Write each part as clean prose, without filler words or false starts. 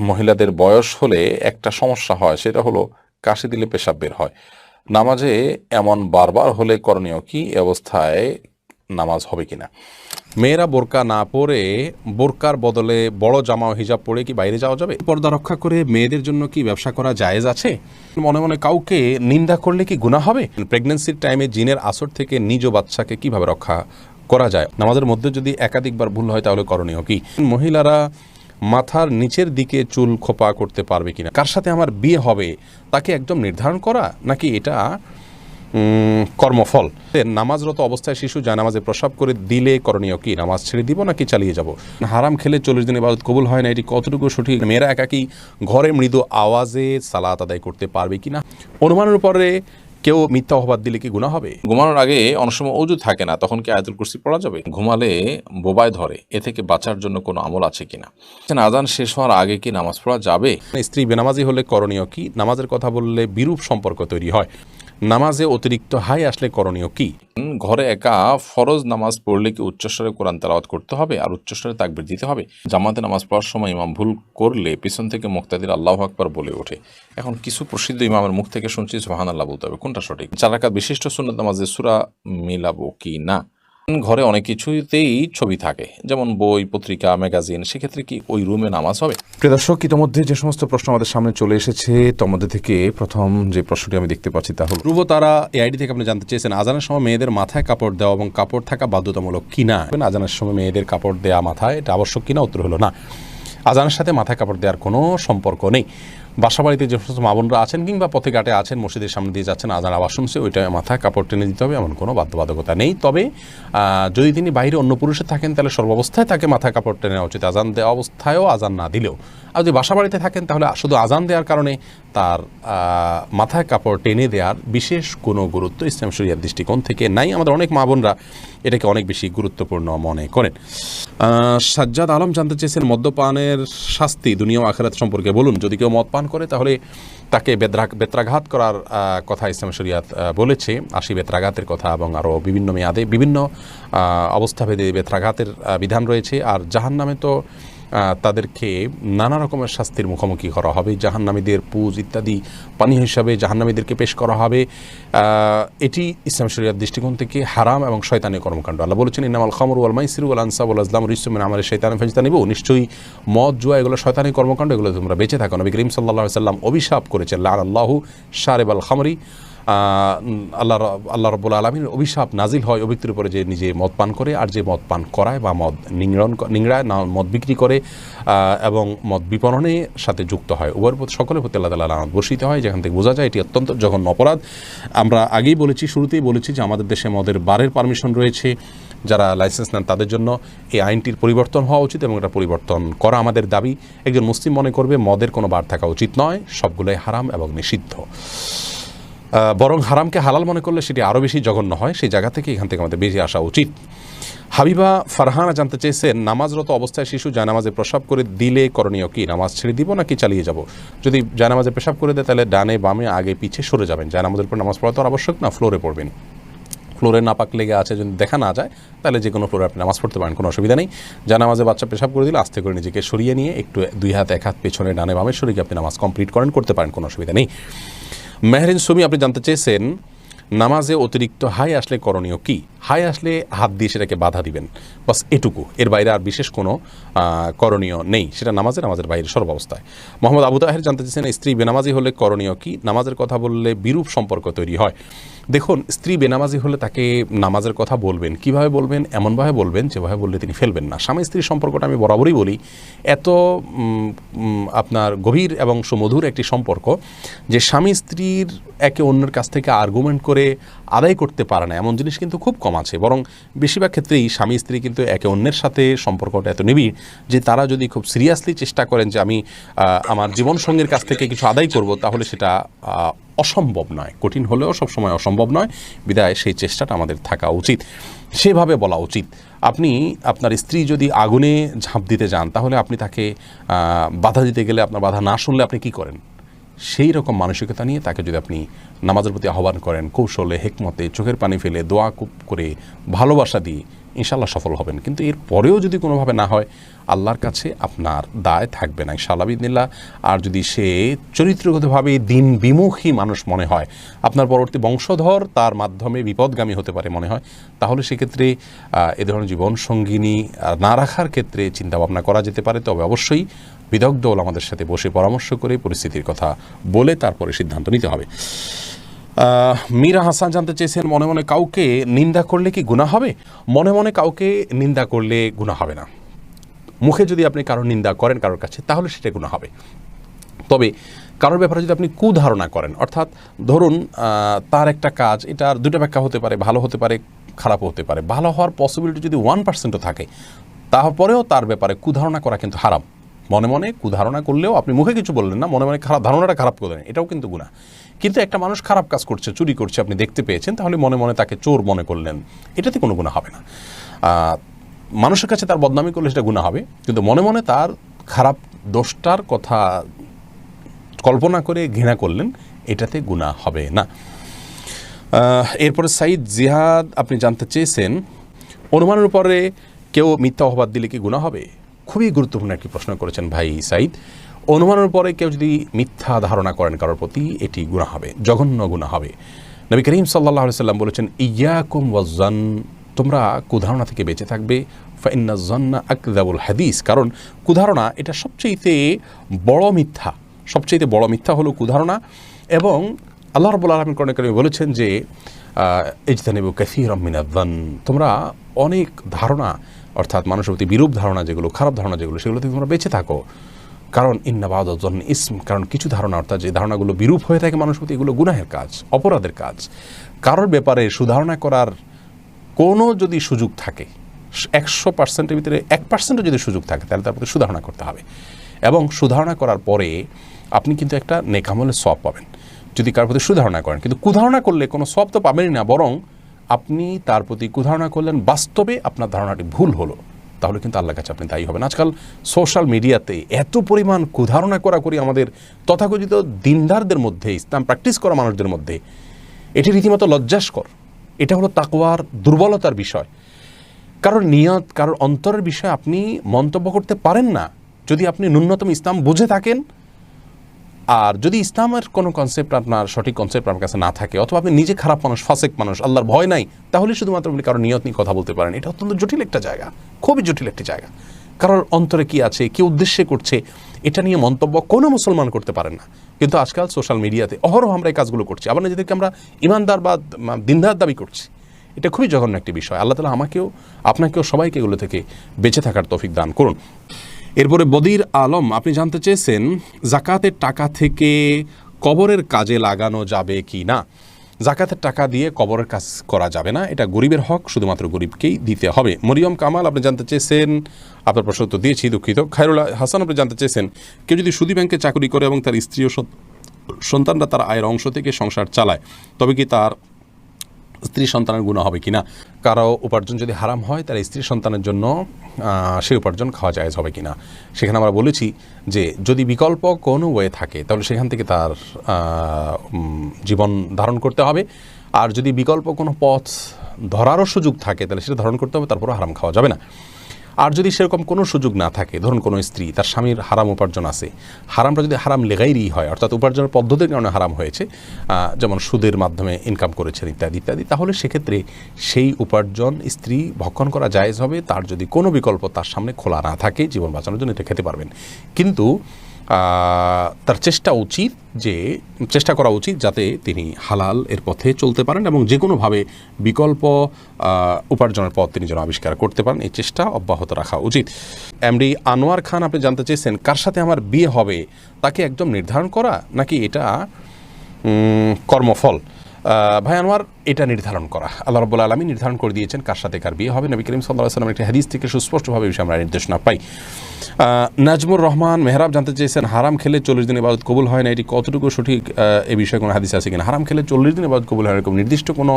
মহিলাদের বয়স হলে একটা সমস্যা হয়, সেটা হলো কাশি দিলে পেশাব বের হয়। নামাজে এমন বারবার হলে করণীয় কি? এ অবস্থায় নামাজ হবে কিনা? মেয়েরা বোরকা না পরে বোরকার বদলে বড় জামা ও হিজাব পরে কি বাইরে যাওয়া যাবে? পর্দা রক্ষা করে মেয়েদের জন্য কি ব্যবসা করা জায়েজ আছে? মনে মনে কাউকে নিন্দা করলে কি গুনাহ হবে? প্রেগন্যান্সির টাইমে জিনের আসর থেকে নিজ বাচ্চাকে কিভাবে রক্ষা করা যায়? নামাজের মধ্যে যদি একাধিকবার ভুল হয় তাহলে করণীয় কি? মহিলারা মাথার নিচের দিকে চুল খোপা করতে পারবে কিনা? কার সাথে আমার বিয়ে হবে তাকে একদম নির্ধারণ করা, নাকি এটা কর্মফল? নামাজরত অবস্থায় শিশু জায়নামাজে প্রস্রাব করে দিলে করণীয় কি? নামাজ ছেড়ে দিব নাকি চালিয়ে যাব? হারাম খেলে 40 দিন ইবাদত কবুল হয় না, এটি কতটুকু সঠিক? মেয়েরা একাকি ঘরে মৃদু আওয়াজে সালাত আদায় করতে পারবে কিনা? অনুমানের উপরে কেউ মিথ্যা অপবাদ দিলে কি গুনাহ হবে? ঘুমানোর আগে অনেক সময় ওযু থাকে না, তখন কি আয়াতুল কুরসি পড়া যাবে? ঘুমালে বোবায় ধরে, এ থেকে বাঁচার জন্য কোনো আমল আছে কিনা? আযান শেষ হওয়ার আগে কি নামাজ পড়া যাবে? স্ত্রী বেনামাজি হলে করণীয় কি? নামাজের কথা বললে বিরূপ সম্পর্ক তৈরি হয়। নামাজে অতিরিক্ত হাই আসলে করণীয় কি? ঘরে একা ফরজ নামাজ পড়লে কি উচ্চস্বরে কোরআন তেলাওয়াত করতে হবে আর উচ্চস্বরে তাকবীর দিতে হবে? জামাতে নামাজ পড়ার সময় ইমাম ভুল করলে পিছন থেকে মুক্তাদির আল্লাহু আকবার বলে ওঠে। এখন কিছু প্রসিদ্ধ ইমামের মুখ থেকে শুনছি সুবহানাল্লাহ বলতে হবে, কোনটা সঠিক? 4 রাকাত বিশিষ্ট সুন্নাত নামাজে সূরা মিলাবো কি না? ঘরে অনেক কিছুতেই ছবি থাকে, যেমন বই, পত্রিকা, ম্যাগাজিন, সেক্ষেত্রে কি ওই রুমে নামাজ হবে? প্রিয় দর্শক, ইতিমধ্যে যে সমস্ত প্রশ্ন আমাদের সামনে চলে এসেছে তার মধ্যে থেকে প্রথম যে প্রশ্নটি আমি দেখতে পাচ্ছি তা হল ধ্রুব তারা এআইডি থেকে আপনি জানতে চেয়েছেন আজানের সময় মেয়েদের মাথায় কাপড় দেওয়া এবং কাপড় থাকা বাধ্যতামূলক কিনা। আজানের সময় মেয়েদের কাপড় দেওয়া মাথায় এটা আবশ্যক কিনা? উত্তর হলো না। আজানের সাথে মাথায় কাপড় দেওয়ার কোনো সম্পর্ক নেই। বাসাবাড়িতে যে সমস্ত মা বোনরা আছেন কিংবা পথে ঘাটে আছেন, মসজিদের সামনে দিয়ে যাচ্ছেন, আজান আওয়াজ শুনছে, ওইটা মাথায় কাপড় টেনে দিতে হবে, এমন কোনো বাধ্যবাধকতা নেই। তবে যদি তিনি বাইরে অন্য পুরুষে থাকেন তাহলে সর্বাবস্থায় তাকে মাথায় কাপড় টেনে নেওয়া উচিত, আজান দেওয়া অবস্থায়ও, আজান না দিলেও। আর যদি বাসাবাড়িতে থাকেন তাহলে শুধু আজান দেওয়ার কারণে তার মাথায় কাপড় টেনে দেওয়ার বিশেষ কোনো গুরুত্ব ইসলাম শরিয়ার দৃষ্টিকোণ থেকে নাই। আমাদের অনেক মা বোনরা এটাকে অনেক বেশি গুরুত্বপূর্ণ মনে করেন। সাজ্জাদ আলম জানতে চেয়েছেন মদ্যপানের শাস্তি দুনিয়া ও আখিরাত সম্পর্কে বলুন। যদি কেউ মদ পান করে তাহলে তাকে বেত্রাঘাত করার কথা ইসলাম শরিয়াত বলেছে, 80 বেত্রাঘাতের কথা, এবং আরও বিভিন্ন মেয়াদে বিভিন্ন অবস্থাভেদে বেত্রাঘাতের বিধান রয়েছে। আর জাহান্নামে তো তাদেরকে নানা রকমের শাস্তির মুখোমুখি করা হবে। জাহান্নামীদের পুজ ইত্যাদি পানি হিসাবে জাহান্নামীদেরকে পেশ করা হবে। এটি ইসলাম শরিয়ার দৃষ্টিকোণ থেকে হারাম এবং শয়তানি কর্মকাণ্ড। আল্লাহ বলেছেন ইন্নামাল খামরু ওয়াল মাইসিরু ওয়াল আনসাবু ওয়াল আজলামু রিজসুম মিন আমালি শাইতানি ফাজতানিবু। নিশ্চয়ই মদ, জুয়া এগুলো শয়তানি কর্মকাণ্ড, এগুলো তোমরা বেঁচে থাকো। নবী করিম সাল্লাল্লাহু আলাইহি ওয়াসাল্লাম অভিশাপ করেছেন লাআনাল্লাহু শারিবাল খামরি। আল্লাহ রাব্বুল আলামিনের অভিশাপ নাজিল হয় ওই ব্যক্তির উপরে যে নিজে মদ পান করে আর যে মদ পান করায় বা মদ নিংড়ায় না, মদ বিক্রি করে এবং মদ বিপণনের সাথে যুক্ত হয়, উভয়ের প্রতি সকলের প্রতি আল্লাহ তাআলা লানত বর্ষিত হয়, যেখান থেকে বোঝা যায় এটি অত্যন্ত জঘন্য অপরাধ। আমরা আগেই বলেছি, শুরুতেই বলেছি যে আমাদের দেশে মদের বারের পারমিশন রয়েছে। যারা লাইসেন্স নেন তাদের জন্য এই আইনটির পরিবর্তন হওয়া উচিত এবং এটা পরিবর্তন করা আমাদের দাবি। একজন মুসলিম মনে করবে মদের কোনো বার থাকা উচিত নয়, সবগুলোই হারাম এবং নিষিদ্ধ। বরং হারামকে হালাল মনে করলে সেটি আরও বেশি জঘন্য হয়। সেই জায়গা থেকে এখান থেকে আমাদের বেশি আসা উচিত। হাবিবা ফারহানা জানতে চেয়েছেন নামাজরত অবস্থায় শিশু জায়নামাজে প্রস্রাব করে দিলে করণীয় কি? নামাজ ছেড়ে দিব নাকি চালিয়ে যাব? যদি জায়নামাজে পেশাব করে দেয় তাহলে ডানে বামে আগে পিছে সরে যাবেন। জায়নামাজের পর নামাজ পড়া তো আবশ্যক না, ফ্লোরে পড়বেন। ফ্লোরে নাপাক লেগে আছে যদি দেখা না যায় তাহলে যে কোনো ফ্লোরে আপনি নামাজ পড়তে পারেন, কোনো অসুবিধা নেই। জায়নামাজে বাচ্চা পেশাব করে দিলে আস্তে করে নিজেকে সরিয়ে নিয়ে একটু 2 হাত 1 হাত পেছনে ডানে বামে সরিয়ে আপনি নামাজ কমপ্লিট করতে পারেন, কোনো অসুবিধা নেই। মেহরিন সুমি আপনি জানতে চেয়েছেন নামাজে অতিরিক্ত হাই আসলে করণীয় কি? হাই আসলে হাত দিয়ে সেটাকে বাধা দিবেন, বাস এটুকু, এর বাইরে আর বিশেষ কোনো করণীয় নেই। সেটা নামাজের বাইরে সর্বাবস্থায়। মোহাম্মদ আবু তাহের জানতে চেয়েছেন স্ত্রী বেনামাজি হলে করণীয় কি? নামাজের কথা বললে বিরূপ সম্পর্ক তৈরি হয়। দেখুন, স্ত্রী বেনামাজি হলে তাকে নামাজের কথা বলবেন, কিভাবে বলবেন? এমনভাবে বলবেন যেভাবে বললে তিনি ফেলবেন না। স্বামী স্ত্রীর সম্পর্কটা আমি বরাবরই বলি এত আপনার গভীর এবং সুমধুর একটি সম্পর্ক যে স্বামী স্ত্রীর একে অন্যের কাছ থেকে আর্গুমেন্ট করে আদায় করতে পারে না এমন জিনিস কিন্তু খুব কম আছে। বরং বেশিরভাগ ক্ষেত্রেই স্বামী স্ত্রী কিন্তু একে অন্যের সাথে সম্পর্কটা এত নিবিড় যে তারা যদি খুব সিরিয়াসলি চেষ্টা করেন যে আমি আমার জীবনসঙ্গীর কাছ থেকে কিছু আদায় করব, তাহলে সেটা অসম্ভব নয়। কঠিন হলেও সবসময় অসম্ভব নয়, বিধায় সেই চেষ্টাটা আমাদের থাকা উচিত, সেভাবে বলা উচিত। আপনি আপনার স্ত্রী যদি আগুনে ঝাঁপ দিতে যান তাহলে আপনি তাকে বাধা দিতে গেলে আপনার বাধা না শুনলে আপনি কি করেন? সেই রকম মানসিকতা নিয়ে তাকে যদি আপনি নামাজের প্রতি আহ্বান করেন, কৌশলে, হেকমতে, চোখের পানি ফেলে, দোয়া করে, ভালোবাসা দিয়ে, ইনশাআল্লাহ সফল হবেন। কিন্তু এর পরেও যদি কোনোভাবে না হয়, আল্লাহর কাছে আপনার দায় থাকবে না ইনশাআল্লাহ বিদিনিল্লাহ। আর যদি সে চরিত্রগতভাবে দিন বিমুখী মানুষ মনে হয়, আপনার পরবর্তী বংশধর তার মাধ্যমে বিপদগামী হতে পারে মনে হয়, তাহলে সেক্ষেত্রে এ ধরনের জীবন সঙ্গিনী না রাখার ক্ষেত্রে চিন্তাভাবনা করা যেতে পারে। তবে অবশ্যই বিদগ্ধ ওলামাদের সাথে বসে পরামর্শ করে পরিস্থিতির কথা বলে তারপরে সিদ্ধান্ত নিতে হবে। মীরা হাসান জানতে চেয়েছেন, মনে মনে কাউকে নিন্দা করলে কি গুনাহ হবে? মনে মনে কাউকে নিন্দা করলে গুনাহ হবে না। মুখে যদি আপনি কারোর নিন্দা করেন কারোর কাছে, তাহলে সেটা গুনাহ হবে। তবে কারোর ব্যাপারে যদি আপনি কুধারণা করেন, অর্থাৎ ধরুন তার একটা কাজ, এটার দুটো ব্যাখ্যা হতে পারে, ভালো হতে পারে, খারাপও হতে পারে। ভালো হওয়ার পসিবিলিটি যদি 1%ও থাকে, তারপরেও তার ব্যাপারে কুধারণা করা কিন্তু হারাম। মনে মনে কুধারণা করলেও আপনি মুখে কিছু বললেন না, মনে মনে খারাপ ধারণাটা খারাপ করলেন, এটাও কিন্তু গুনাহ। কিন্তু একটা মানুষ খারাপ কাজ করছে, চুরি করছে, আপনি দেখতে পেয়েছেন, তাহলে মনে মনে তাকে চোর মনে করলেন, এটাতে কোনো গুনাহ হবে না। মানুষের কাছে তার বদনামি করলে সেটা গুনাহ হবে, কিন্তু মনে মনে তার খারাপ দোষটার কথা কল্পনা করে ঘৃণা করলেন, এটাতে গুনাহ হবে না। এরপরে সাইদ জিহাদ আপনি জানতে চেয়েছেন, অনুমানের উপরে কেউ মিথ্যা অপবাদ দিলে কি গুনাহ হবে? খুবই গুরুত্বপূর্ণ একটি প্রশ্ন করেছেন ভাই সাইদ। অনুমানের পরে কেউ যদি মিথ্যা ধারণা করেন কারোর প্রতি, এটি গুনাহ হবে, জঘন্য গুনাহ হবে। নবী করিম সাল্লাল্লাহু আলাইহি সাল্লাম বলেছেন, ইয়াকুম ওয়াজ্জান, তোমরা কুধারণা থেকে বেঁচে থাকবে, ফাইন্না যন্না আকযাবুল হাদিস, কারণ কুধারণা এটা সবচেয়ে বড় মিথ্যা। সবচেয়ে বড় মিথ্যা হলো কুধারণা। এবং আল্লাহ রাব্বুল আলামিন কোরআনে কারিমে বলেছেন যে ইজতানিবু কাসীরাম মিনায-যন, তোমরা অনেক ধারণা, অর্থাৎ মানুষের প্রতি বিরূপ ধারণা যেগুলো, খারাপ ধারণা যেগুলো, সেগুলো থেকে তোমরা বেঁচে থাকো। কারণ ইন্না বা'দায-যন্নি ইসম, কারণ কিছু ধারণা, অর্থাৎ যে ধারণাগুলো বিরূপ হয়ে থাকে মানুষের প্রতি, এগুলো গুনাহের কাজ, অপরাধের কাজ। কারোর ব্যাপারে সুধারণা করার কোনো যদি সুযোগ থাকে, 100%-এর ভিতরে 1%ও যদি সুযোগ থাকে, তাহলে তার প্রতি সুধারণা করতে হবে। এবং সুধারণা করার পরে আপনি কিন্তু একটা নেক আমলের সওয়াব পাবেন যদি কারোর প্রতি সুধারণা করেন। কিন্তু কুধারণা করলে কোনো সওয়াব তো পাবেনই না, বরং আপনি তার প্রতি কুধারণা করলেন, বাস্তবে আপনার ধারণাটি ভুল হলো, তাহলে কিন্তু আল্লাহর কাছে আপনি দায়ী হবেন। আজকাল সোশ্যাল মিডিয়াতে এত পরিমাণ কুধারণা করি আমাদের তথাকথিত দিনদারদের মধ্যে, ইসলাম প্র্যাকটিস করা মানুষদের মধ্যে, এটি রীতিমতো লজ্জাস্কর। এটা হলো তাকওয়ার দুর্বলতার বিষয়। কারোর নিয়ত, কারোর অন্তরের বিষয়ে আপনি মন্তব্য করতে পারেন না যদি আপনি ন্যূনতম ইসলাম বুঝে থাকেন। আর যদি ইসলামের কোনো কনসেপ্ট, আপনার সঠিক কনসেপ্ট আপনার কাছে না থাকে, অথবা আপনি নিজে খারাপ মানুষ, ফাসেক মানুষ, আল্লাহর ভয় নাই, তাহলে শুধুমাত্র আপনি কারোর নিয়ত নিয়ে কথা বলতে পারেন। এটা অত্যন্ত জটিল একটা জায়গা, খুবই জটিল একটি জায়গা। কারোর অন্তরে কি আছে, কি উদ্দেশ্যে করছে, এটা নিয়ে মন্তব্য কোনো মুসলমান করতে পারেন না। কিন্তু আজকাল সোশ্যাল মিডিয়াতে অহরহ আমরা এই কাজগুলো করছি, আবার নিজেদেরকে আমরা ইমানদার বা দিনদার দাবি করছি। এটা খুবই জঘন্য একটি বিষয়। আল্লাহ তাআলা আমাকেও, আপনাকেও, সবাইকে এগুলো থেকে বেঁচে থাকার তৌফিক দান করুন। এরপরে বদির আলম আপনি জানতে চেয়েছেন, জাকাতের টাকা থেকে কবরের কাজে লাগানো যাবে কি না? জাকাতের টাকা দিয়ে কবরের কাজ করা যাবে না, এটা গরিবের হক, শুধুমাত্র গরিবকেই দিতে হবে। মরিয়ম কামাল আপনি জানতে চেয়েছেন, আপনার প্রশ্ন তো দিয়েছি, দুঃখিত। খায়রুল হাসান আপনি জানতে চেয়েছেন, কেউ যদি সুদী ব্যাংকে চাকরি করে এবং তার স্ত্রী ও সন্তানরা তার আয়ের অংশ থেকে সংসার চালায়, তবে কি তার স্ত্রী সন্তানের গুনাহ হবে কিনা? কারো উপার্জন যদি হারাম হয়, তার স্ত্রী সন্তানের জন্য সেই উপার্জন খাওয়া জায়েজ হবে কিনা? সেখানে আমরা বলেছি যে যদি বিকল্প কোনো ওয়ে থাকে, তাহলে সেখান থেকে তার জীবন ধারণ করতে হবে। আর যদি বিকল্প কোনো পথ ধরারও সুযোগ থাকে, তাহলে সেটা ধারণ করতে হবে, তারপরও হারাম খাওয়া যাবে না। আর যদি সেরকম কোনো সুযোগ না থাকে, ধরুন কোনো স্ত্রী, তার স্বামীর হারাম উপার্জন আছে, হারামটা যদি হারাম লেগাইরই হয়, অর্থাৎ উপার্জনের পদ্ধতির কারণে হারাম হয়েছে, যেমন সুদের মাধ্যমে ইনকাম করেছেন ইত্যাদি ইত্যাদি, তাহলে সেক্ষেত্রে সেই উপার্জন স্ত্রী ভক্ষণ করা জায়েজ হবে, তার যদি কোনো বিকল্প তার সামনে খোলা না থাকে জীবন বাঁচানোর জন্য, এটা খেতে পারবেন। কিন্তু তার চেষ্টা করা উচিত যাতে তিনি হালাল এর পথে চলতে পারেন এবং যে কোনোভাবে বিকল্প উপার্জনের পথ তিনি যেন আবিষ্কার করতে পারেন, এই চেষ্টা অব্যাহত রাখা উচিত। এমডি আনোয়ার খান আপনি জানতে চেয়েছেন, কার সাথে আমার বিয়ে হবে তাকে একদম নির্ধারণ করা, নাকি এটা কর্মফল? ভাই আনোয়ার, এটা নির্ধারণ করা আল্লাহ রাব্বুল আলামিন নির্ধারণ করে দিয়েছেন কার সাথে কার বিয়ে হবে। নবী করিম সাল্লাল্লাহু আলাইহি ওয়াসাল্লামের একটি হাদিস থেকে সুস্পষ্টভাবে বিষয়ে আমরা নির্দেশনা পাই। নাজমুর রহমান মেহরাব জানতে চেয়েছেন, হারাম খেলে 40 দিন ইবাদত কবুল হয় না, এটি কতটুকু সঠিক? এই বিষয়ে কোনো হাদিস আছে কিনা? হারাম খেলে 40 দিন ইবাদত কবুল হয় না, এরকম নির্দিষ্ট কোনো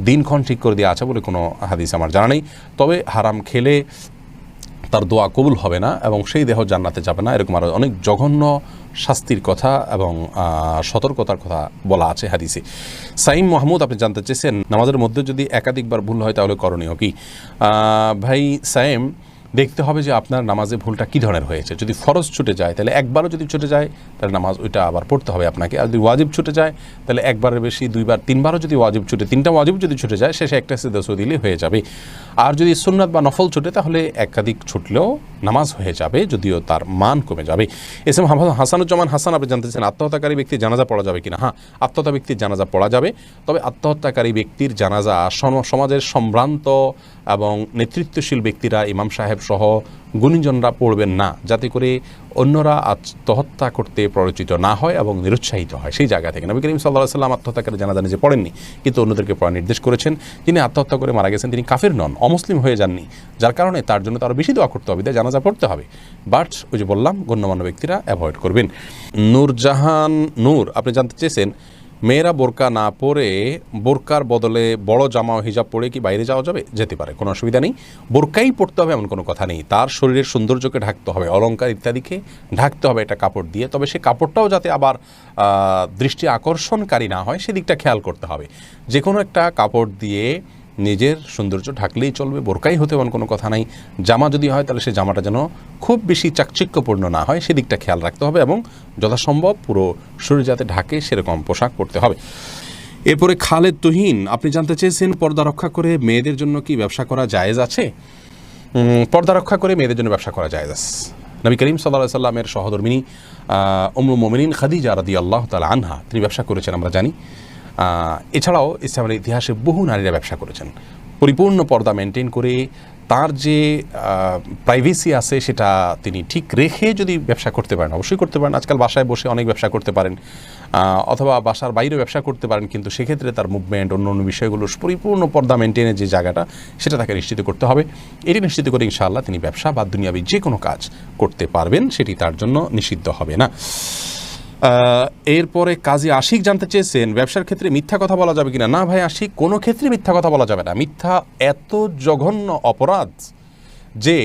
দিনক্ষণ ঠিক করে দেওয়া আছে বলে কোনো হাদিস আমার জানা নেই। তবে হারাম খেলে তার দোয়া কবুল হবে না এবং সেই দেহ জান্নাতে যাবে না, এরকম আরও অনেক জঘন্য শাস্তির কথা এবং সতর্কতার কথা বলা আছে হাদিসে। সাইম মাহমুদ আপনি জানতে চেয়েছেন নামাজের মধ্যে যদি একাধিকবার ভুল হয় তাহলে করণীয় কি? ভাই সাইম, দেখতে হবে যে আপনার নামাজে ভুলটা কী ধরনের হয়েছে। যদি ফরজ ছুটে যায় তাহলে একবারও যদি ছুটে যায় তাহলে নামাজ ওইটা আবার পড়তে হবে আপনাকে। আর যদি ওয়াজিব ছুটে যায় তাহলে একবারের বেশি দুইবার তিনবারও যদি ওয়াজিব ছুটে, তিনটা ওয়াজিব যদি ছুটে যায় শেষে একটা সিজদা দিলে হয়ে যাবে। আর যদি সুন্নাত বা নফল ছুটে তাহলে একাধিক ছুটলেও নামাজ হয়ে যাবে, যদিও তার মান কমে যাবে। এস এম হাসানুজ্জামান হাসান আপনি জানতে চান আত্মহত্যাকারী ব্যক্তির জানাজা পড়া যাবে কিনা? হ্যাঁ, আত্মহত্যা ব্যক্তির জানাজা পড়া যাবে, তবে আত্মহত্যাকারী ব্যক্তির জানাজা সমাজের সম্ভ্রান্ত এবং নেতৃত্বশীল ব্যক্তিরা, ইমাম সাহেব সহ গুণীজনরা পড়বেন না, যাতে করে অন্যরা আত্মহত্যা করতে প্ররোচিত না হয় এবং নিরুৎসাহিত হয়। সেই জায়গা থেকে নবী করিম সাল্লাল্লাহু আলাইহি ওয়াসাল্লাম আত্মহত্যাকারী জানাজা নিজে পড়েননি, কিন্তু অন্যদেরকে পড়ার নির্দেশ করেছেন। যিনি আত্মহত্যা করে মারা গেছেন তিনি কাফির নন, অমুসলিম হয়ে যাননি, যার কারণে তার জন্য তারও বেশি দোয়া করতে হবে, তাই জানাজা পড়তে হবে। বাট ওই যে বললাম, গণ্যমান্য ব্যক্তিরা অ্যাভয়েড করবেন। নূরজাহান নূর আপনি জানতে চেয়েছেন মেয়েরা বোরকা না পরে বোরকার বদলে বড় জামা ও হিজাব পরে কি বাইরে যাওয়া যাবে? যেতে পারে, কোনো অসুবিধা নেই। বোরকাই পড়তে হবে এমন কোনো কথা নেই, তার শরীরের সৌন্দর্যকে ঢাকতে হবে, অলংকার ইত্যাদিকে ঢাকতে হবে একটা কাপড় দিয়ে, তবে সে কাপড়টাও যাতে আবার দৃষ্টি আকর্ষণকারী না হয় সেদিকটা খেয়াল করতে হবে। যে কোনো একটা কাপড় দিয়ে নিজের সৌন্দর্য ঢাকলেই চলবে, বোরকাই হতে এমন কোনো কথা নাই। জামা যদি হয় তাহলে সে জামাটা যেন খুব বেশি চাকচিক্যপূর্ণ না হয় সেদিকটা খেয়াল রাখতে হবে এবং যথাসম্ভব পুরো শরীর যাতে ঢাকে সেরকম পোশাক পরতে হবে। এরপরে খালেদ তুহিন আপনি জানতে চেয়েছেন পর্দা রক্ষা করে মেয়েদের জন্য কি ব্যবসা করা জায়েজ আছে? পর্দা রক্ষা করে মেয়েদের জন্য ব্যবসা করা জায়েজ আছে। নবী করিম সাল্লাল্লাহু আলাইহি সাল্লামের সহধর্মিনী উম্মুল মুমিনিন খাদিজা রাদিয়াল্লাহু তাআলা আনহা তিনি ব্যবসা করেছেন, আমরা জানি। এছাড়াও ইসলামের ইতিহাসে বহু নারীরা ব্যবসা করেছেন পরিপূর্ণ পর্দা মেনটেন করে। তার যে প্রাইভেসি আছে সেটা তিনি ঠিক রেখে যদি ব্যবসা করতে পারেন, অবশ্যই করতে পারেন। আজকাল বাসায় বসে অনেক ব্যবসা করতে পারেন, অথবা বাসার বাইরে ব্যবসা করতে পারেন, কিন্তু সেক্ষেত্রে তার মুভমেন্ট অন্য অন্য বিষয়গুলো পরিপূর্ণ পর্দা মেনটেনের যে জায়গাটা সেটা তাকে নিশ্চিত করতে হবে। এটি নিশ্চিত করে ইনশাআল্লাহ তিনি ব্যবসা বা দুনিয়াবি যে কোনো কাজ করতে পারবেন, সেটি তার জন্য নিষিদ্ধ হবে না। এরপরে কাজী আশিক জানতে চেয়েছেন ব্যবসার ক্ষেত্রে মিথ্যা কথা বলা যাবে কিনা? না ভাই আশিক, কোনো ক্ষেত্রে মিথ্যা কথা বলা যাবে না। মিথ্যা এত জঘন্য অপরাধ যে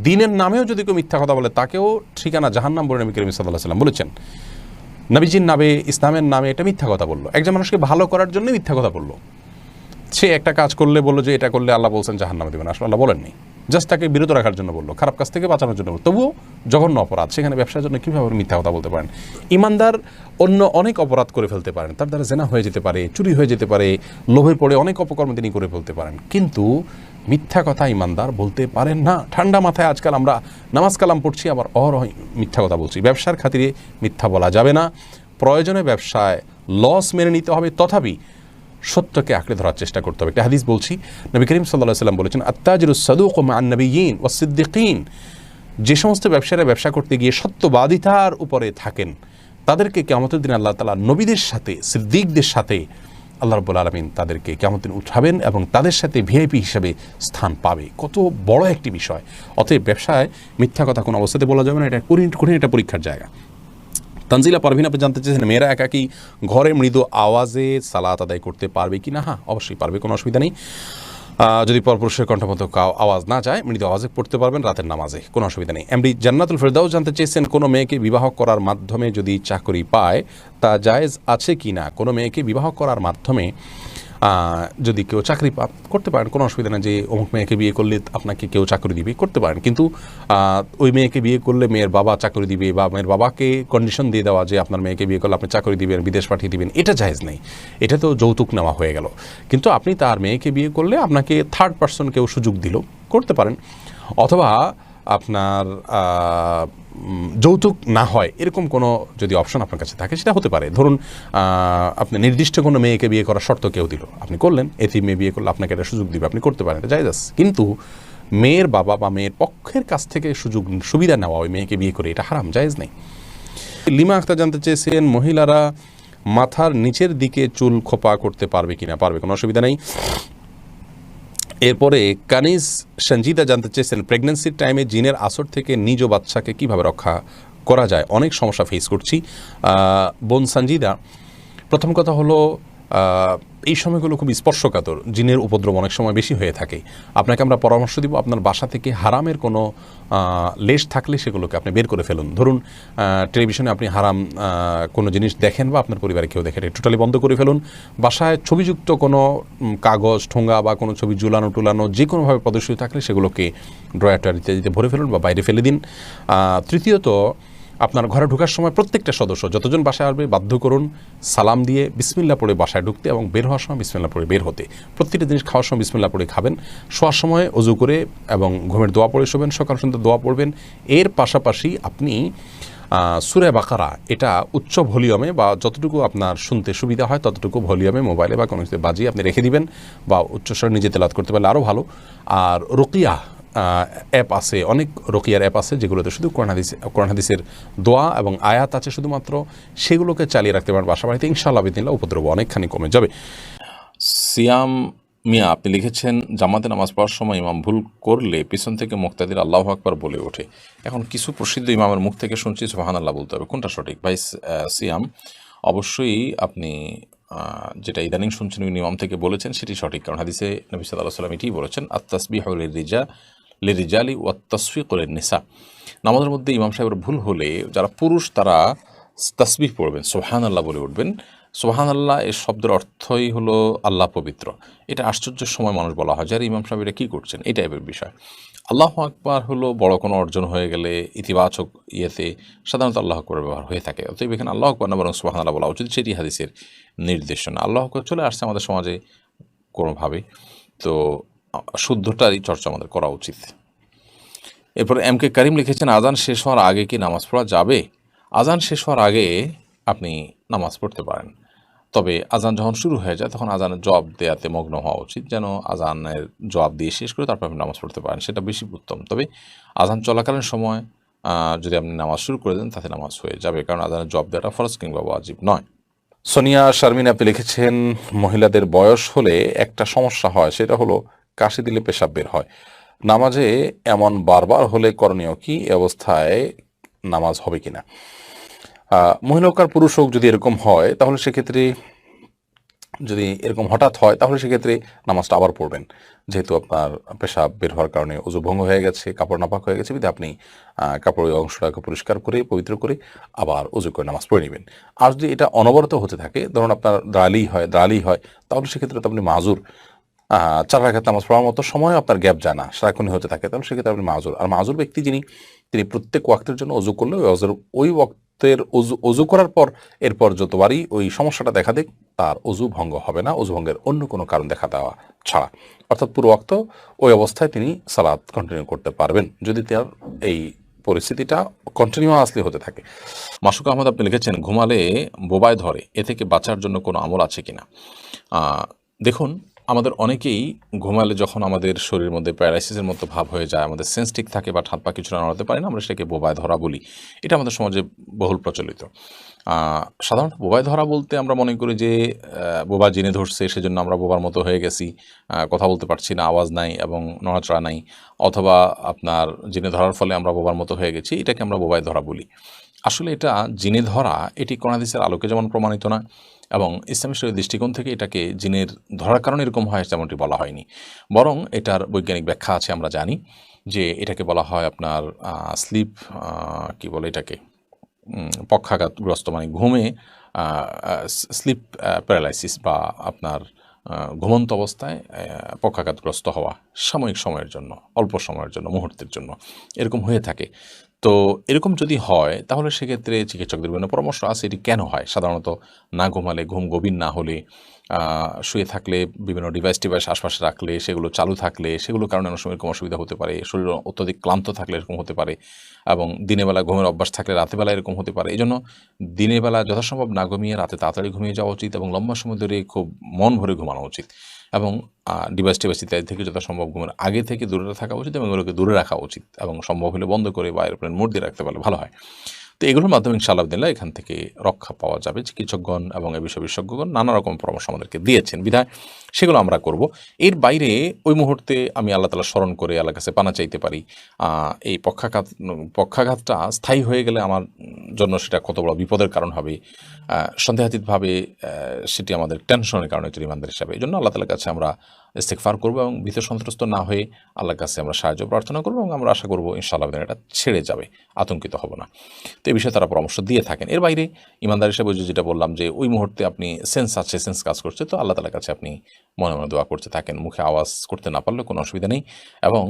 দিনের নামেও যদি কেউ মিথ্যা কথা বলে তাকেও ঠিকানা জাহান্নাম বলে নবী করিম সাল্লাল্লাহু আলাইহি ওয়াসাল্লাম বলেছেন। নবীজির নামে, ইসলামের নামে এটা মিথ্যা কথা বললো, একজন মানুষকে ভালো করার জন্য মিথ্যা কথা বললো। সে একটা কাজ করলে বললো যে এটা করলে আল্লাহ বলছেন জাহান্নামে দেবেন, আসলে আল্লাহ বলেননি, জাস্ট তাকে বিরত রাখার জন্য বললো, খারাপ কাজ থেকে বাঁচানোর জন্য বললো, তবুও জঘন্য অপরাধ। সেখানে ব্যবসার জন্য কীভাবে মিথ্যা কথা বলতে পারেন? ইমানদার অন্য অনেক অপরাধ করে ফেলতে পারেন, তার দ্বারা জেনা হয়ে যেতে পারে, চুরি হয়ে যেতে পারে, লোভে পড়ে অনেক অপকর্ম তিনি করে ফেলতে পারেন, কিন্তু মিথ্যা কথা ইমানদার বলতে পারেন না। ঠান্ডা মাথায় আজকাল আমরা নামাজ কালাম পড়ছি, আবার মিথ্যা কথা বলছি। ব্যবসার খাতিরে মিথ্যা বলা যাবে না। প্রয়োজনে ব্যবসায় লস মেনে নিতে হবে, তথাপি সত্যকে আঁকড়ে ধরার চেষ্টা করতে হবে। একটা হাদিস বলছি, নবী করিম সাল্লাল্লাহু আলাইহি ওয়াসাল্লাম বলেছেন আত-তাজিরুস সাদুকু মা'আন নাবিয়্যিন ওয়াস সিদ্দিকিন। যে সমস্ত ব্যবসায়ীরা ব্যবসা করতে গিয়ে সত্যবাদিতার উপরে থাকেন তাদেরকে কিয়ামতের দিন আল্লাহ তাআলা নবীদের সাথে, সিদ্দিকদের সাথে আল্লাহ রাব্বুল আলামিন তাদেরকে কিয়ামতের দিন উঠাবেন এবং তাদের সাথে ভিআইপি হিসেবে স্থান পাবে। কত বড় একটি বিষয়! অতএব ব্যবসায় মিথ্যা কথা কোনো অবস্থাতে বলা যাবে না, এটা কঠিন একটা পরীক্ষার জায়গা। তানজিলা পারভিন আপনি জানতে চেয়েছেন মেয়েরা একাকি ঘরে মৃদু আওয়াজে সালাত আদায় করতে পারবে কি না? হ্যাঁ, অবশ্যই পারবে, কোনো অসুবিধা নেই। যদি পরপুরুষের কণ্ঠমতো আওয়াজ না যায় মৃদু আওয়াজে পড়তে পারবেন রাতের নামাজে, কোনো অসুবিধা নেই। এমডি জান্নাতুল ফেরদাউস জানতে চেয়েছেন কোনো মেয়েকে বিবাহ করার মাধ্যমে যদি চাকরি পায় তা জায়েজ আছে কি না? কোনো মেয়েকে বিবাহ করার মাধ্যমে যদি কেউ চাকরি করতে পারেন, কোনো অসুবিধা নেই যে অমুক মেয়েকে বিয়ে করলে আপনাকে কেউ চাকরি দিবে, করতে পারেন, কিন্তু ওই মেয়েকে বিয়ে করলে মেয়ের বাবা চাকরি দিবে বা মেয়ের বাবাকে কন্ডিশন দিয়ে দেওয়া যে আপনার মেয়েকে বিয়ে করলে আপনি চাকরি দিবেন, বিদেশ পাঠিয়ে দিবেন, এটা জায়েজ নেই। এটা তো যৌতুক নেওয়া হয়ে গেল। কিন্তু আপনি তার মেয়েকে বিয়ে করলে আপনাকে থার্ড পার্সন কেউ সুযোগ দিল, করতে পারেন। অথবা আপনার যৌতুক না হয় এরকম কোনো যদি অপশন আপনার কাছে থাকে সেটা হতে পারে। ধরুন আপনি নির্দিষ্ট কোনো মেয়েকে বিয়ে করার শর্ত কেউ দিল, আপনি করলেন, এতিম মেয়ে বিয়ে করলে আপনাকে একটা সুযোগ দিবে, আপনি করতে পারেন, এটা জায়েজ আছে। কিন্তু মেয়ের বাবা বা মেয়ের পক্ষের কাছ থেকে সুবিধা নেওয়া ওই মেয়েকে বিয়ে করে, এটা হারাম, জায়েজ নেই। লিমা আক্তার জানতে চেয়েছেন মহিলারা মাথার নিচের দিকে চুল খোপা করতে পারবে কিনা? পারবে, কোনো অসুবিধা নেই। এরপরে কানিজ সঞ্জিদা জানতে চেয়েছেন প্রেগন্যান্সির টাইমে জিনের আসর থেকে নিজ বাচ্চাকে কিভাবে রক্ষা করা যায়? অনেক সমস্যা ফেস করছি। বোন সঞ্জিদা, প্রথম কথা হলো এই সময়গুলো খুব স্পর্শকাতর, জিনের উপদ্রব অনেক সময় বেশি হয়ে থাকে। আপনাকে আমরা পরামর্শ দিব আপনার বাসা থেকে হারামের কোনো লেশ থাকলে সেগুলোকে আপনি বের করে ফেলুন। ধরুন টেলিভিশনে আপনি হারাম কোনো জিনিস দেখেন বা আপনার পরিবারে কেউ দেখেন, এটা টোটালি বন্ধ করে ফেলুন। বাসায় ছবিযুক্ত কোনো কাগজ ঠোঙ্গা বা কোনো ছবি ঝুলানো টুলানো যে কোনোভাবে প্রদর্শিত থাকলে সেগুলোকে ড্রয়ার টয়ার ইত্যাদিতে ভরে ফেলুন বা বাইরে ফেলে দিন। তৃতীয়ত, আপনার ঘরে ঢোকার সময় প্রত্যেকটা সদস্য যতজন বাসায় আসবে বাধ্য করুন সালাম দিয়ে বিসমিল্লাহ পড়ে বাসায় ঢুকতে এবং বের হওয়ার সময় বিসমিল্লাহ পড়ে বের হতে। প্রত্যেকটা জিনিস খাওয়ার সময় বিসমিল্লাহ পড়ে খাবেন, শোয়ার সময় অজু করে এবং ঘুমের দোয়া পড়ে শোবেন, সকাল সন্ধ্যা দোয়া পড়বেন। এর পাশাপাশি আপনি সূরা বাকারা এটা উচ্চ ভলিউমে বা যতটুকু আপনার শুনতে সুবিধা হয় ততটুকু ভলিউমে মোবাইলে বা কোনো কিছু বাজিয়ে আপনি রেখে দিবেন, বা উচ্চস্বরে নিজে তেলাওয়াত করতে পারলে আরও ভালো। আর রুকিয়া অ্যাপ আছে, অনেক রকিয়ার অ্যাপ আছে যেগুলোতে শুধু কোরআন হাদিসের দোয়া এবং আয়াত আছে শুধুমাত্র, সেগুলোকে চালিয়ে রাখতে পারেন বাসা বাড়িতে। ইনশাআল্লাহ বিদিনিল্লাহ উপদ্রব অনেকখানি কমে যাবে। সিয়াম মিয়া আপনি লিখেছেন, জামাতে নামাজ পড়ার সময় ইমাম ভুল করলে পিছন থেকে মুক্তাদির আল্লাহু আকবার বলে ওঠে। এখন কিছু প্রসিদ্ধ ইমামের মুখ থেকে শুনছি সুবহানাল্লাহ বলতে হবে, কোনটা সঠিক? ভাই সিয়াম, অবশ্যই আপনি যেটা ইদানিং শুনছেন ইমাম থেকে বলেছেন সেটি সঠিক, কারণ হাদিসে নবী সাল্লাল্লাহু আলাইহি ওয়াসাল্লাম এটিই বলেছেন, আত-তাসবিহু লিরিজালি ওয়াত তাসফিকু লিন-নিসা। নামাজের মধ্যে ইমাম সাহেবের ভুল হলে যারা পুরুষ তারা তাসবিহ পড়বেন, সুবহানাল্লাহ বলে উঠবেন। সুবহানাল্লাহ এর শব্দের অর্থই হলো আল্লাহ পবিত্র। এটা আশ্চর্যের সময় মানুষ বলা হয় যারা ইমাম সাহেব এটা কী করছেন, এই টাইপের বিষয়। আল্লাহু আকবার হলো বড় কোনো অর্জন হয়ে গেলে ইতিবাচক ইয়েতে সাধারণত আল্লাহু আকবার ব্যবহার হয়ে থাকে, অতএব এখানে আল্লাহু আকবার না বরং সুবহানাল্লাহ বলা উচিত, সেটি হাদিসের নির্দেশনা। আল্লাহু আকবার চলে আসছে আমাদের সমাজে কোনোভাবে, তো শুদ্ধটারই চর্চা আমাদের করা উচিত। এরপর এম কে করিম লিখেছেন, আজান শেষ হওয়ার আগে কি নামাজ পড়া যাবে? আজান শেষ হওয়ার আগে আপনি নামাজ পড়তে পারেন, তবে আজান যখন শুরু হয়ে যায় তখন আজানের জবাব দেওয়াতে মগ্ন হওয়া উচিত, যেন আজানের জবাব দিয়ে শেষ করে তারপর আপনি নামাজ পড়তে পারেন, সেটা বেশি উত্তম। তবে আজান চলাকালীন সময় যদি আপনি নামাজ শুরু করে দেন তাতে নামাজ হয়ে যাবে, কারণ আজানের জবাব দেওয়াটা ফরজ কিংবা ওয়াজিব নয়। সোনিয়া শারমিন আপনি লিখেছেন, মহিলাদের বয়স হলে একটা সমস্যা হয়, সেটা হলো কাশি দিলে পেশাব বের হয়। নামাজে এমন বারবার হলে করণীয় কি? অবস্থায় নামাজ হবে কিনা? মহিলা হোক আর পুরুষ হোক, যদি এরকম হয় তাহলে সেক্ষেত্রে, যদি এরকম হঠাৎ হয় তাহলে সেক্ষেত্রে নামাজটা আবার পড়বেন, যেহেতু আপনার পেশাব বের হওয়ার কারণে ওযু ভঙ্গ হয়ে গেছে, কাপড় নাপাক হয়ে গেছে, আপনি কাপড়ের অংশটাকে পরিষ্কার করে পবিত্র করে আবার ওযু করে নামাজ পড়ে নেবেন। আর যদি এটা অনবরত হতে থাকে, ধরুন আপনার দাঁড়ালেই হয়, তাহলে সেক্ষেত্রে তো আপনি মাযুর। 4 রাকাত নামাজ পড়ার মতো সময় আপনার গ্যাপ যায় না, সারাক্ষণই হতে থাকে, তাহলে সেক্ষেত্রে আপনি মাযুর। আর মাযুর ব্যক্তি তিনি প্রত্যেক ওয়াক্তের জন্য ওযু করলে ওই ওয়াক্তের ওযু করার পর এরপর যতবারই ওই সমস্যাটা দেখা দেয় তার ওযু ভঙ্গ হবে না, ওযু ভঙ্গের অন্য কোনো কারণ দেখা দেওয়া ছাড়া। অর্থাৎ পুরো ওয়াক্ত ওই অবস্থায় তিনি সালাত কন্টিনিউ করতে পারবেন, যদি তার এই পরিস্থিতিটা কন্টিনিউয়াসলি হতে থাকে। মাসুক আহমদ আপনি লিখেছেন, ঘুমালে বোবায় ধরে, এ থেকে বাঁচার জন্য কোনো আমল আছে কিনা? দেখুন, আমাদের অনেকেই ঘুমালে যখন আমাদের শরীরের মধ্যে প্যারালাইসিসের মতো ভাব হয়ে যায়, আমাদের সেন্স ঠিক থাকে বা হাত পা কিছুটা নড়াতে পারি না, আমরা সেটাকে বোবায় ধরা বলি। এটা আমাদের সমাজে বহুল প্রচলিত। সাধারণত বোবায় ধরা বলতে আমরা মনে করি যে বোবা জিনে ধরছে, সেজন্য আমরা বোবার মতো হয়ে গেছি, কথা বলতে পারছি না, আওয়াজ নাই এবং নড়াচড়া নাই, অথবা আপনার জিনে ধরার ফলে আমরা বোবার মতো হয়ে গেছি, এটাকে আমরা বোবায় ধরা বলি। আসলে এটা জিনে ধরা, এটি কোরআন হাদিসের আলোকে যেমন প্রমাণিত না, এবং ইসলামী শরীয়তের দৃষ্টিকোণ থেকে এটাকে জিনের ধরার কারণে এরকম হয় তেমনটি বলা হয়নি, বরং এটার বৈজ্ঞানিক ব্যাখ্যা আছে। আমরা জানি যে এটাকে বলা হয় আপনার স্লিপ, কি বলে এটাকে, পক্ষাঘাতগ্রস্ত, মানে ঘুমে স্লিপ প্যারালাইসিস, বা আপনার ঘুমন্ত অবস্থায় পক্ষাঘাতগ্রস্ত হওয়া সাময়িক সময়ের জন্য, অল্প সময়ের জন্য, মুহূর্তের জন্য এরকম হয়ে থাকে। তো এরকম যদি হয় তাহলে সেক্ষেত্রে চিকিৎসকদের বিভিন্ন পরামর্শ আছে এটি কেন হয়। সাধারণত না ঘুমালে, ঘুম গভীর না হলে, শুয়ে থাকলে, বিভিন্ন ডিভাইস আশপাশে রাখলে, সেগুলো চালু থাকলে, সেগুলোর কারণে অনেক সময় এরকম অসুবিধা হতে পারে। শরীর অত্যধিক ক্লান্ত থাকলে এরকম হতে পারে, এবং দিনের বেলা ঘুমের অভ্যাস থাকলে রাতের বেলা এরকম হতে পারে। এই জন্য দিনের বেলা যথাসম্ভব না ঘুমিয়ে রাতে তাড়াতাড়ি ঘুমিয়ে যাওয়া উচিত, এবং লম্বা সময় ধরে খুব মন ভরে ঘুমানো উচিত, এবং ডিভাইস ইত্যাদি থেকে যথাসম্ভব ঘুমের আগে থেকে দূরে থাকা উচিত, এবং এগুলোকে দূরে রাখা উচিত, এবং সম্ভব হলে বন্ধ করে বা এরোপ্লেন মোড দিয়ে রাখতে পারলে ভালো হয়। তো এগুলোর মাধ্যমে ইনশাআল্লাহ বিদিনিল্লাহ এখান থেকে রক্ষা পাওয়া যাবে। চিকিৎসকগণ এবং এ বিষয়ে বিশেষজ্ঞগণ নানা রকম পরামর্শ আমাদেরকে দিয়েছেন বিধায় সেগুলো আমরা করব। এর বাইরে ওই মুহূর্তে আমি আল্লাহ তাআলা স্মরণ করে আল্লাহর কাছে পানা চাইতে পারি। এই পক্ষাঘাতটা স্থায়ী হয়ে গেলে আমার জন্য সেটা কত বড় বিপদের কারণ হবে। সন্দেহাতীতভাবে সেটি আমাদের টেনশনের কারণ হচ্ছে ইমানদার হিসাবে। এজন্য আল্লাহ তাআলার কাছে আমরা ইস্তিগফার করব এবং ভীত সন্ত্রস্ত না হয়ে আল্লাহর কাছে আমরা সাহায্য প্রার্থনা করব এবং আমরা আশা করব ইনশাআল্লাহ এটা ছেড়ে যাবে, আতঙ্কিত হব না। তো এই বিষয়ে তারা পরামর্শ দিয়ে থাকেন। এর বাইরে ইমানদার হিসেবে যেটা বললাম যে ওই মুহূর্তে আপনি সেন্স আছে, সেন্স কাজ করছে, তো আল্লাহ তাআলার কাছে আপনি মনে মনে দোয়া করতে থাকেন। মুখে আওয়াজ করতে না পারলেও কোনো অসুবিধা নেই। এবং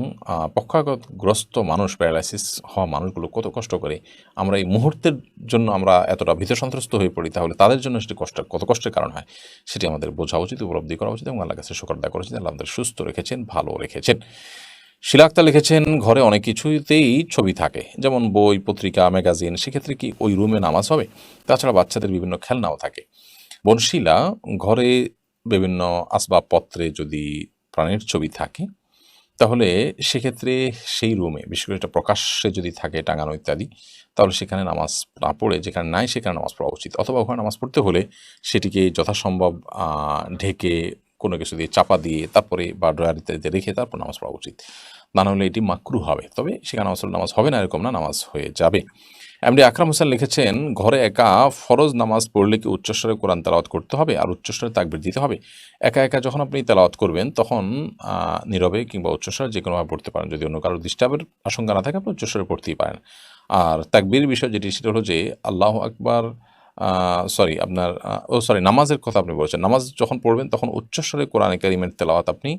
পক্ষাঘাতগ্রস্ত মানুষ, প্যারালাইসিস হওয়া মানুষগুলো কত কষ্ট করে, আমরা এই মুহূর্তের জন্য আমরা এতটা ভীত সন্ত্রস্ত হয়ে পড়ি, তাহলে তাদের জন্য সেটি কত কষ্টের কারণ হয় সেটি আমাদের বোঝা উচিত, উপলব্ধি করা উচিত এবং আল্লাহর কাছে শুকর আদায় করা উচিত। আল্লাহ আমাদের সুস্থ রেখেছেন, ভালো রেখেছেন। শিলা আক্তার লিখেছেন, ঘরে অনেক কিছুতেই ছবি থাকে, যেমন বই, পত্রিকা, ম্যাগাজিন, সেক্ষেত্রে কি ওই রুমে নামাজ হবে? তাছাড়া বাচ্চাদের বিভিন্ন খেলনাও থাকে। বোন শিলা, ঘরে বিভিন্ন আসবাবপত্রে যদি প্রাণীর ছবি থাকে তাহলে সেক্ষেত্রে সেই রুমে, বিশেষ করে এটা প্রকাশ্যে যদি থাকে টাঙানো ইত্যাদি, তাহলে সেখানে নামাজ না পড়ে, যেখানে নাই সেখানে নামাজ পড়া উচিত। অথবা ওখানে নামাজ পড়তে হলে সেটিকে যথাসম্ভব ঢেকে কোনো কিছু দিয়ে চাপা দিয়ে তারপরে বা ড্রয়ার ইত্যাদিতে রেখে তারপর নামাজ পড়া উচিত। না হলে এটি মাকরুহ হবে। তবে সেখানে নামাজ হবে না এরকম না, নামাজ হয়ে যাবে। এমডি আকরাম হোসেন লিখেছেন, ঘরে একা ফরজ নামাজ পড়লে কি উচ্চস্বরে কোরআন তেলাওয়াত করতে হবে আর উচ্চস্বরে তাকবীর দিতে হবে? একা একা যখন আপনি তেলাওয়াত করবেন তখন নীরবে কিংবা উচ্চস্বরে যে কোনোভাবে পড়তে পারেন। যদি অন্য কারো ডিস্টার্বের আশঙ্কা না থাকে আপনি উচ্চস্বরে পড়তেই পারেন। আর তাকবীর বিষয় যেটি, সেটা হলো যে আল্লাহু আকবার, নামাজের কথা আপনি বলেছেন। নামাজ যখন পড়বেন তখন উচ্চস্বরে কোরআনে কারিমের তেলাওয়াত আপনি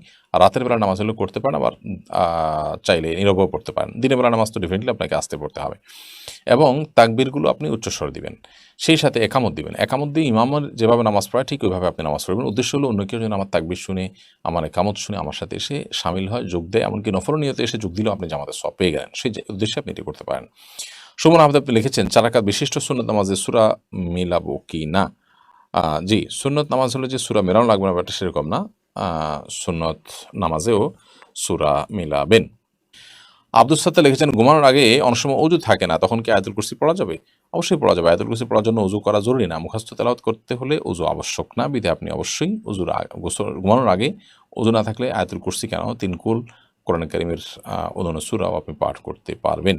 রাতের বেলা নামাজ হলেও করতে পারেন, আবার চাইলে নীরবেও পড়তে পারেন। দিনের বেলা নামাজ তো ডেফিনেটলি আপনাকে আস্তে পড়তে হবে এবং তাকবীরগুলো আপনি উচ্চস্বরে দিবেন। সেই সাথে একামত দিবেন। একামত দিয়ে ইমামের যেভাবে নামাজ পড়ায় ঠিক ওইভাবে আপনি নামাজ পড়বেন। উদ্দেশ্য হলো অন্য কেউ যেন আমার তাকবীর শুনে, আমার একামত শুনে আমার সাথে এসে শামিল হয়, যোগ দেয়। এমনকি নফল নিয়তে এসে যোগ দিলেও আপনি জামাতের সওয়াব পেয়ে গেলেন। সেই উদ্দেশ্যে আপনি এটি করতে পারেন। সুমন আহমেদ আপনি লিখেছেন, 4 রাকাত বিশিষ্ট সুন্নত নামাজে সূরা মিলাবো কি না? জি, সুন্নত নামাজ হলে যে সূরা মেলানো লাগবে না ব্যাপারটা সেরকম না। সুন্নত নামাজেও সূরা মিলাবেন। আব্দুস সাত্তার লিখেছেন, ঘুমানোর আগে অনেক সময় অজু থাকে না, তখন কি আয়াতুল কুরসি পড়া যাবে? অবশ্যই পড়া যাবে। আয়াতুল কুরসি পড়ার জন্য অজু করা জরুরি না। মুখস্থ তেলাওয়াত করতে হলে অজু আবশ্যক না। বিধায় আপনি অবশ্যই ঘুমানোর আগে অজু না থাকলে আয়াতুল কুরসি কেন 3 কুল কোরআন কারীমের অন্যান্য সূরাও আপনি পাঠ করতে পারবেন।